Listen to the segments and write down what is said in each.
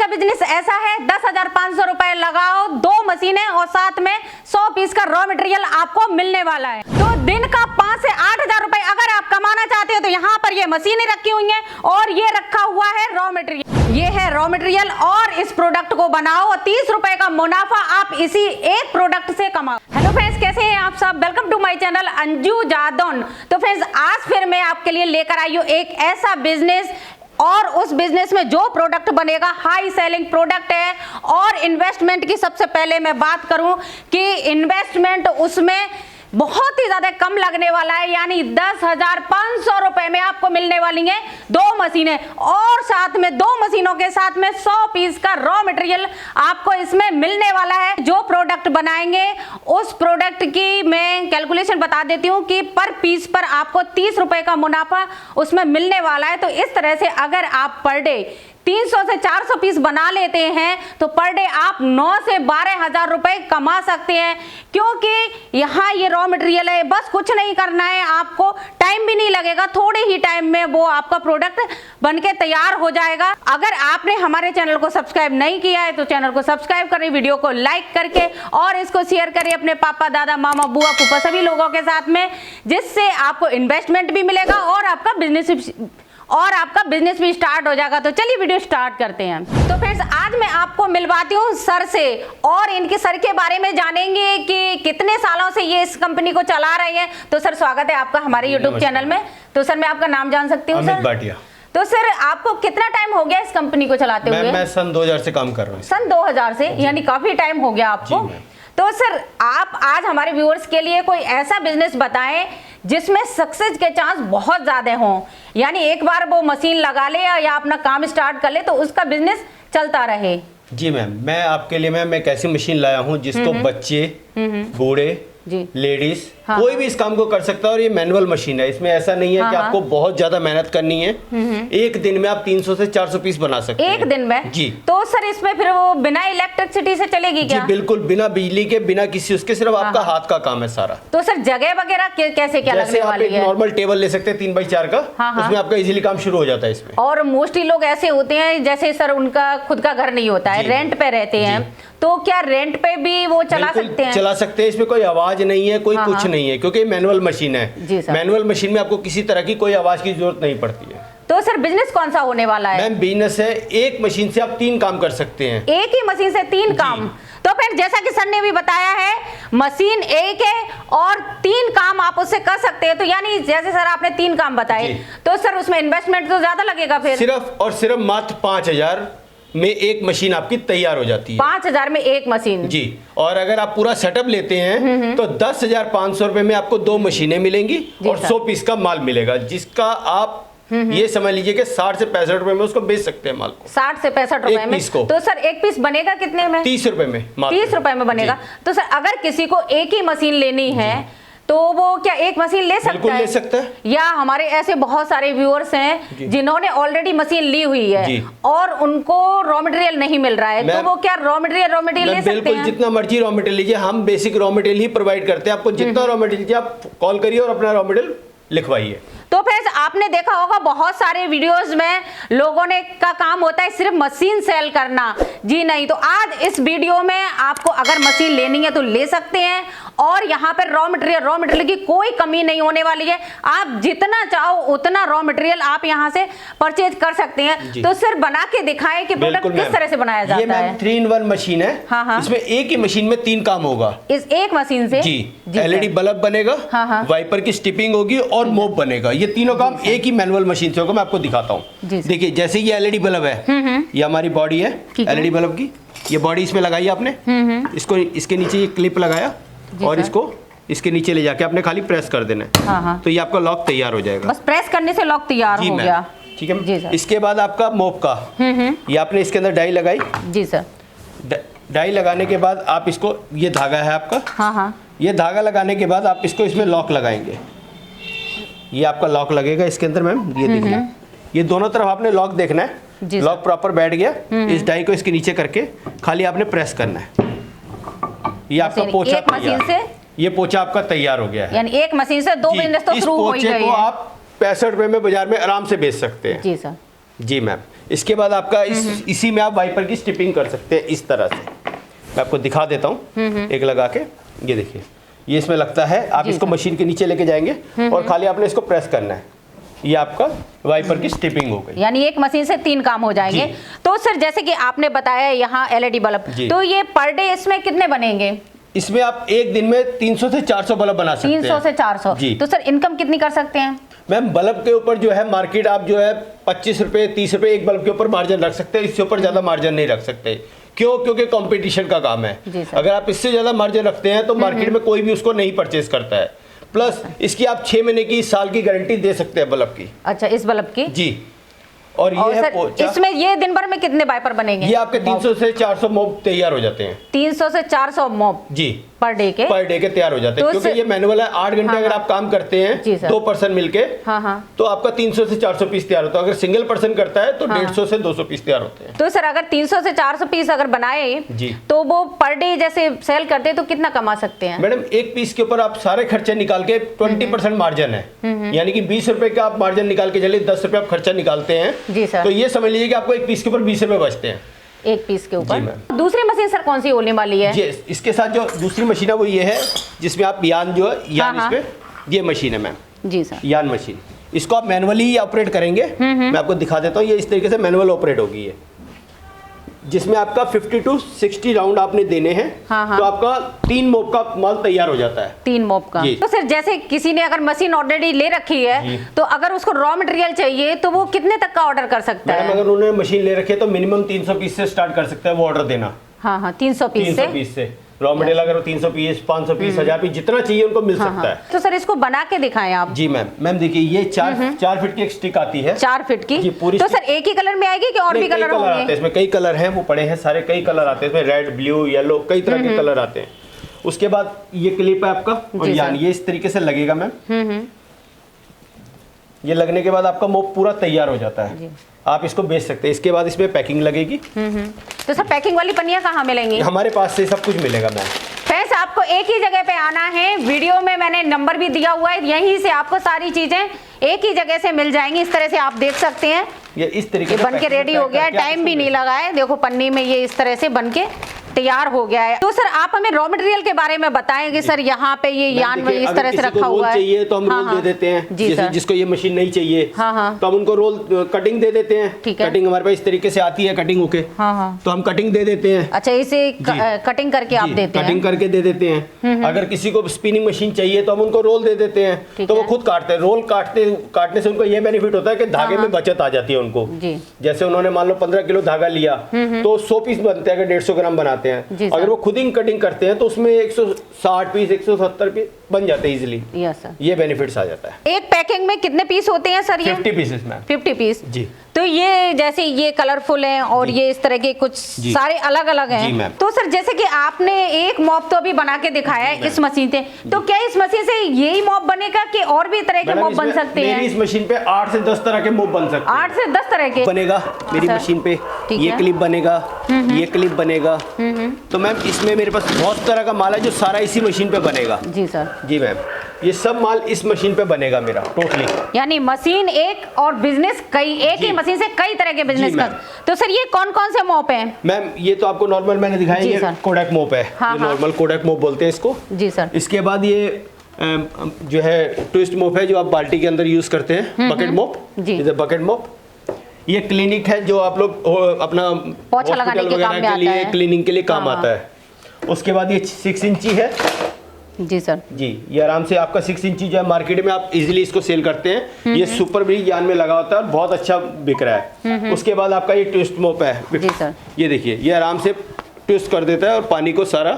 Business ऐसा है 10,500 रुपए लगाओ, 2 मशीनें और साथ में 100 पीस का रॉ मटेरियल आपको मिलने वाला है। तो दिन का 5 से 8,000 रुपए अगर आप कमाना चाहते हो तो यहाँ पर ये मशीनें रखी हुई हैं और ये रखा हुआ है रॉ मटेरियल। ये है रॉ मटेरियल और इस प्रोडक्ट को बनाओ और 30 रुपए का मुनाफा आप इसी एक प्रोडक्ट से कमाओ। हेलो फ्रेंड्स, कैसे हैं आप सब? Welcome to my channel Anju Jadaun. तो फ्रेंड्स, आज फिर मैं आपके लिए लेकर आई हूँ एक ऐसा बिजनेस और उस बिजनेस में जो प्रोडक्ट बनेगा हाई सेलिंग प्रोडक्ट है। और इन्वेस्टमेंट की सबसे पहले मैं बात करूं कि इन्वेस्टमेंट उसमें बहुत ही ज्यादा कम लगने वाला है, यानी 10,500 रुपए में आपको मिलने वाली हैं 2 मशीनें और साथ में 2 मशीनों के साथ में 100 पीस का रॉ मटेरियल आपको इसमें मिलने वाला है। जो प्रोडक्ट बनाएंगे उस प्रोडक्ट की मैं कैलकुलेशन बता देती हूँ कि पर पीस पर आपको 30 रुपए का मुनाफा उसमें मिलने वाला है। तो इस तरह से अगर आप पर डे 300 से 400 पीस बना लेते हैं तो पर डे आप 9 से 12,000 रुपए कमा सकते हैं, क्योंकि यहाँ ये रॉ मटेरियल है। बस कुछ नहीं करना है, आपको टाइम भी नहीं लगेगा, थोड़े ही टाइम में वो आपका प्रोडक्ट बनके तैयार हो जाएगा। अगर आपने हमारे चैनल को सब्सक्राइब नहीं किया है तो चैनल को सब्सक्राइब करें, वीडियो को लाइक करके और इसको शेयर करें अपने पापा, दादा, मामा, बुआ, फूफा सभी लोगों के साथ में, जिससे आपको इन्वेस्टमेंट भी मिलेगा और आपका बिजनेस भी स्टार्ट हो जाएगा। तो चलिए वीडियो स्टार्ट करते हैं। तो फ्रेंड्स, आज मैं आपको मिलवाती हूँ सर से और इनके सर के बारे में जानेंगे कि कितने सालों से ये इस कंपनी को चला रहे हैं। तो सर, स्वागत है आपका हमारे यूट्यूब चैनल में। तो सर, मैं आपका नाम जान सकती हूँ? अमित भाटिया। तो सर, आपको कितना टाइम हो गया इस कंपनी को चलाते हुए? मैं सन 2000 से काम कर रहा हूँ। सन 2000 से, यानी काफी टाइम हो गया आपको। तो सर, आप आज हमारे व्यूअर्स के लिए कोई ऐसा बिजनेस बताएं जिसमें सक्सेस के चांस बहुत ज्यादा हों, यानी एक बार वो मशीन लगा ले या अपना काम स्टार्ट कर ले तो उसका बिजनेस चलता रहे। जी मैम, मैं आपके लिए मैम एक ऐसी मशीन लाया हूँ जिसको बच्चे, बूढ़े, लेडीज कोई भी इस काम को कर सकता है। और ये मैनुअल मशीन है, इसमें ऐसा नहीं है कि आपको बहुत ज्यादा मेहनत करनी है। एक दिन में आप 300 से 400 पीस बना सकते हैं। एक दिन में? जी। तो सर, इसमें फिर वो बिना इलेक्ट्रिसिटी से चलेगी क्या? जी बिल्कुल, बिना बिजली के, बिना किसी उसके, सिर्फ आपका हाथ का काम है सारा। तो सर, जगह वगैरह कैसे क्या लगने वाली है? जैसे आप एक नॉर्मल टेबल ले सकते हैं 3x4 का, उसमें आपका इजीली काम शुरू हो जाता है इसमें। और मोस्टली लोग ऐसे होते हैं जैसे सर उनका खुद का घर नहीं होता है, रेंट पे रहते हैं, तो क्या रेंट पे भी वो चला सकते हैं? चला सकते हैं। इसमें कोई आवाज नहीं है, कोई कुछ नहीं है, क्योंकि मैनुअल मशीन है। मैनुअल मशीन में आपको किसी तरह की कोई आवाज की जरूरत नहीं पड़ती है। तो सर, बिजनेस कौन सा होने वाला है? मैम, बिजनेस है एक मशीन से आप 3 काम कर सकते हैं। एक ही मशीन से 3 काम? तो फिर जैसा कि सर ने भी बताया है, मशीन एक है और 3 काम आप उससे कर सकते हैं। तो यानी जैसे सर आपने 3 काम बताए, तो सर उसमें इन्वेस्टमेंट तो ज्यादा लगेगा फिर? सिर्फ और सिर्फ मात्र 5,000 में एक मशीन आपकी तैयार हो जाती है। 5,000 में एक मशीन? जी। और अगर आप पूरा सेटअप लेते हैं तो 10,500 रुपए में आपको 2 मशीनें मिलेंगी और 100 पीस का माल मिलेगा, जिसका आप ये समझ लीजिए कि 60 से 65 रुपए में उसको बेच सकते हैं माल को। 60 से 65 रुपए में? तो सर, एक पीस बनेगा कितने में? 30 रुपए में। 30 रुपए में बनेगा। तो सर, अगर किसी को एक ही मशीन लेनी है तो वो क्या एक मशीन ले सकता है? बिल्कुल ले सकता है। या हमारे ऐसे बहुत सारे व्यूअर्स हैं जिन्होंने ऑलरेडी मशीन ली हुई है और उनको रॉ मटेरियल नहीं मिल रहा है, तो वो क्या रॉ मटेरियल ले सकते हैं? बिल्कुल, जितना मर्जी रॉ मटेरियल लीजिए, हम बेसिक रॉ मटेरियल ही प्रोवाइड करते हैं। आपको जितना रॉ मटेरियल चाहिए आप कॉल करिए और अपना रॉ मटेरियल लिखवाइए। तो फ्रेंड्स, आपने देखा होगा बहुत सारे वीडियोस में लोगों ने का काम होता है सिर्फ मशीन सेल करना। जी नहीं, तो आज इस वीडियो में आपको अगर मशीन लेनी है तो ले सकते हैं और यहाँ पर रॉ मटेरियल की कोई कमी नहीं होने वाली है। आप जितना चाहो उतना रॉ मटेरियल आप यहाँ से परचेज कर सकते हैं। तो सर, बना के दिखाएं कि प्रोडक्ट किस तरह से बनाया जाता है। ये 3-in-1 मशीन है। इसमें एक ही मशीन में 3 काम होगा। इस एक मशीन से? जी। LED बल्ब बनेगा, वाइपर की स्टिपिंग होगी और मोप बनेगा। ये तीनों काम एक ही मैनुअल मशीन से होगा। मैं आपको दिखाता हूँ। देखिए, जैसे ये LED बल्ब है, ये हमारी बॉडी है LED बल्ब की। ये बॉडी इसमें लगाई आपने, इसको इसके नीचे ये क्लिप लगाया और इसको इसके नीचे ले जाके आपने खाली प्रेस कर देना है। तो ये आपका लॉक तैयार हो जाएगा। बस प्रेस करने से लॉक तैयार हो गया। ठीक है। इसके बाद आपका मोप का, ये आपने इसके अंदर डाई लगाई। जी सर। डाई लगाने के बाद आप इसको, ये धागा है आपका, ये धागा लगाने के बाद आप इसको इसमें लॉक लगाएंगे। ये आपका लॉक लगेगा इसके अंदर मैम। ये देखिए, ये दोनों तरफ आपने लॉक देखना है। लॉक प्रॉपर बैठ गया। इस डाई को इसके नीचे करके खाली आपने प्रेस करना है। ये आपका पोछा तैयार। ये पोछा आपका तैयार हो गया है। यानी एक मशीन से 2 बिजनेस तो शुरू हो ही गए हैं। आप 65 रुपए में बाजार में आराम से बेच सकते हैं। जी सर। जी मैम। इसके बाद आपका इसी में आप वाइपर की स्टिपिंग कर सकते हैं इस तरह से। मैं आपको दिखा देता हूँ एक लगा के। ये देखिए, ये इसमें लगता है, आप इसको मशीन के नीचे लेके जाएंगे और खाली आपने इसको प्रेस करना है। ये आपका वाइपर की स्टिपिंग हो गई। यानी एक मशीन से 3 काम हो जाएंगे। तो सर जैसे कि आपने बताया यहाँ LED बल्ब, तो ये पर डे इसमें कितने बनेंगे? इसमें आप एक दिन में 300 से 400 बल्ब बना सकते हैं। 300 से 400 जी। तो सर इनकम कितनी कर सकते हैं? मैम बल्ब के ऊपर जो है मार्केट आप जो है 25 रुपए 30 रुपए एक बल्ब के ऊपर मार्जिन रख सकते हैं, इससे ऊपर ज्यादा मार्जिन नहीं रख सकते। क्यों? क्योंकि कंपटीशन का काम है। अगर आप इससे ज्यादा मार्जिन रखते हैं तो मार्केट में कोई भी उसको नहीं परचेज करता है। प्लस इसकी आप 6 महीने की, साल की गारंटी दे सकते हैं बल्ब की। अच्छा, इस बल्ब की जी। और ये है सर, इसमें ये दिन भर में कितने वाइपर बनेंगे? ये आपके 300 से 400 मॉप तैयार हो जाते हैं। 300 से 400 मॉप जी पर डे के तैयार हो जाते हैं। क्योंकि ये मैनुअल है, 8 घंटे अगर आप काम करते हैं 2 पर्सन मिलके, तो आपका 300 से 400 पीस तैयार होता है। अगर सिंगल पर्सन करता है तो 150 से 200 पीस तैयार होते हैं। तो सर अगर 300 से 400 पीस अगर बनाए तो वो पर डे जैसे सेल करते हैं तो कितना कमा सकते हैं? मैडम एक पीस के ऊपर आप सारे खर्चे निकाल के 20% मार्जिन है, यानी कि 20 रुपए का आप मार्जिन निकाल के चलिए, 10 रुपए आप खर्चा निकालते हैं जी सर। तो ये समझ लीजिए कि आपको एक पीस के ऊपर 20 रुपए बचते हैं। एक पीस के ऊपर। दूसरी मशीन सर कौन सी होने वाली है? ये इसके साथ जो दूसरी मशीन है वो ये है, जिसमें आप यान जो है यान इसमें ये मशीन है मैम। जी सर। यान मशीन, इसको आप मैनुअली ऑपरेट करेंगे। मैं आपको दिखा देता हूँ, ये इस तरीके से मैनुअल ऑपरेट होगी ये, जिसमें आपका 50 to 60 राउंड आपने देने हैं। तो आपका 3 मोप का माल तैयार हो जाता है। 3 मोप का। तो सर जैसे किसी ने अगर मशीन ऑलरेडी ले रखी है तो अगर उसको रॉ मटेरियल चाहिए तो वो कितने तक का ऑर्डर कर सकता है? अगर उन्होंने मशीन ले रखी है तो मिनिमम 300 पीस से स्टार्ट कर सकता है वो ऑर्डर देना। हाँ, 300 पीस से रॉ मटेरियल अगर 300 पीस 500 पीस 1000 पीस जितना चाहिए उनको मिल सकता है। तो सर इसको बना के दिखाएं आप। जी मैम देखिए, ये 4 फीट की एक स्टिक आती है। 4 फीट की जी पूरी। तो सर एक ही कलर में आएगी कि और भी कलर होंगे? इसमें कई कलर हैं, वो पड़े हैं सारे, कई कलर आते हैं इसमें, रेड ब्लू येलो कई तरह के कलर आते हैं। उसके बाद ये क्लिप है आपका, और यान ये इस तरीके से लगेगा मैम। ये लगने के बाद आपका मोप पूरा तैयार हो जाता है, आप इसको बेच सकते हैं। इसके बाद इसमें पैकिंग लगेगी। तो सर पैकिंग वाली पन्नियां कहाँ मिलेंगी? हमारे पास से सब कुछ मिलेगा मैम। फ्रेंड्स आपको एक ही जगह पे आना है, वीडियो में मैंने नंबर भी दिया हुआ है, यहीं से आपको सारी चीजें एक ही जगह से मिल जाएंगी। इस तरह से आप देख सकते हैं, ये इस तरीके से बन के रेडी हो गया है, टाइम भी नहीं लगा है। देखो पन्नी में ये इस तरह से बन के तैयार हो गया है। तो सर आप हमें रॉ मटेरियल के बारे में बताएंगे सर, यहाँ पे ये यान में इस तरह से रखा हुआ है। चाहिए तो हम रोल दे देते हैं। जैसे जिसको ये मशीन नहीं चाहिए तो हम उनको रोल कटिंग दे देते हैं। कटिंग हमारे पास इस तरीके से आती है, कटिंग होके तो हम कटिंग दे देते हैं। अच्छा, इसे कटिंग करके आप देते हैं? कटिंग करके दे देते हैं। अगर किसी को स्पिनिंग मशीन चाहिए तो हम उनको रोल दे देते हैं, तो वो खुद काटते हैं। रोल काटने से उनको ये बेनिफिट होता है कि धागे में बचत आ जाती है उनको। जैसे उन्होंने मान लो 15 किलो धागा लिया तो 100 पीस बनते हैं, अगर 150 ग्राम बनाते हैं। अगर वो खुद ही कटिंग करते हैं तो उसमें 160 पीस 170 पीस बन जाते हैं इजीली। यस सर, ये बेनिफिट्स आ जाता है। एक पैकिंग में कितने पीस होते हैं सर? ये 50 पीसेस मैम। 50 पीस जी। तो ये जैसे ये कलरफुल हैं और ये इस तरह के कुछ सारे अलग अलग हैं। तो सर जैसे कि आपने एक मॉप तो अभी बना के दिखाया है इस मशीन से, तो क्या इस मशीन से यही मॉप बनेगा कि और भी तरह के मॉप बन सकते हैं? मेरी इस मशीन पे 8 से 10 तरह के मॉप बन सकते हैं। 8 से 10 तरह के बनेगा मेरी मशीन पे। ये क्लिप बनेगा, ये क्लिप बनेगा। तो मैम इसमें मेरे पास बहुत तरह का माल है जो सारा इसी मशीन पे बनेगा। जी सर। जी मैम, ये सब माल इस मशीन पे बनेगा मेरा टोटली। यानी मशीन एक और बिजनेस कई, एक ही मशीन से कई तरह के बिजनेस कर। तो सर ये कौन कौन से मोप हैं? मैम ये तो आपको नॉर्मल मैंने दिखाया, ये कोडक मोप है। ये नॉर्मल कोडक मोप बोलते हैं इसको। जी सर। इसके बाद ये जो है ट्विस्ट मोप है जो आप बाल्टी के अंदर यूज करते हैं, बकेट मोप। इधर बकेट मोप। ये क्लिनिक है जो आप लोग अपना पोछा लगाने के काम में आता है, क्लीनिंग के लिए काम आता है। उसके बाद ये 6 इंची है। जी सर। जी, ये आराम से आपका 6 इंची जो है मार्केट में आप इजीली इसको सेल करते हैं। ये सुपर ब्रिज यान में लगा होता है और बहुत अच्छा बिक रहा है। उसके बाद आपका ये ट्विस्ट मोप है। जी सर। ये देखिए, ये आराम से ट्विस्ट कर देता है और पानी को सारा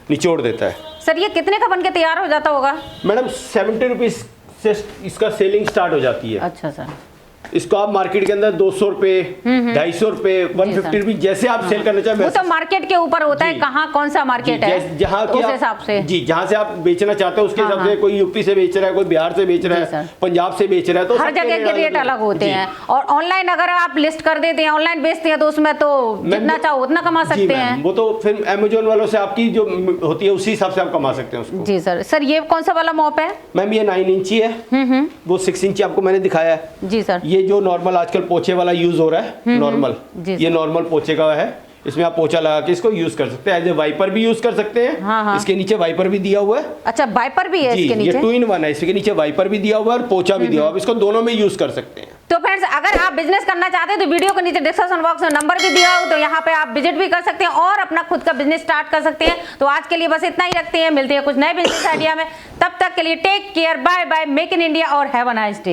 निचोड़ देता है। सर ये कितने का बन के तैयार हो जाता होगा? मैडम 70 रुपीज से इसका सेलिंग स्टार्ट हो जाती है। अच्छा सर। इसको आप मार्केट के अंदर 200 रुपए 250 रुपए 150 रुपए जैसे आप सेल करना चाहें। वो तो मार्केट के ऊपर होता है, कहाँ कौन सा मार्केट है जहाँ उस हिसाब से। जी, जहाँ से आप बेचना चाहते हैं उसके हिसाब से। कोई यूपी से बेच रहा है, कोई बिहार से बेच रहा है, पंजाब से बेच रहा है, तो हर जगह के रेट अलग होते हैं। और ऑनलाइन अगर आप लिस्ट कर देते हैं, ऑनलाइन बेचते हैं, तो उसमें तो जितना चाहो उतना कमा सकते हैं। वो तो फिर अमेजोन वालों से आपकी जो होती है उसी हिसाब से आप कमा सकते हैं उसको। जी सर। सर ये कौन सा वाला मॉप है? मैम ये 9 इंची है, वो 6 इंची आपको मैंने दिखाया है। जी सर। ये ये जो नॉर्मल आजकल पोछे वाला यूज हो रहा है नॉर्मल, जी। ये नॉर्मल पोछे का है, इसमें आप पोछा लगा के इसको यूज कर सकते हैं, एज ए वाइपर भी यूज कर सकते हैं। हाँ। इसके नीचे वाइपर भी दिया हुआ है। अच्छा, वाइपर भी है जी, इसके ये नीचे? 2-in-1 है, इसके नीचे वाइपर भी दिया हुआ है और पोछा भी दिया हुआ है, आप इसको दोनों में यूज कर सकते हैं। तो फ्रेंड्स, अगर आप बिजनेस करना चाहते हैं तो वीडियो के नीचे डिस्क्रिप्शन बॉक्स में नंबर भी दिया हो, तो यहाँ पे आप विजिट भी कर सकते हैं और अपना खुद का बिजनेस स्टार्ट कर सकते हैं। तो आज के लिए बस इतना ही रखते हैं, मिलते हैं कुछ नए बिजनेस आइडिया में। तब तक के लिए take care, bye bye, make in India और हैव अ नाइस डे।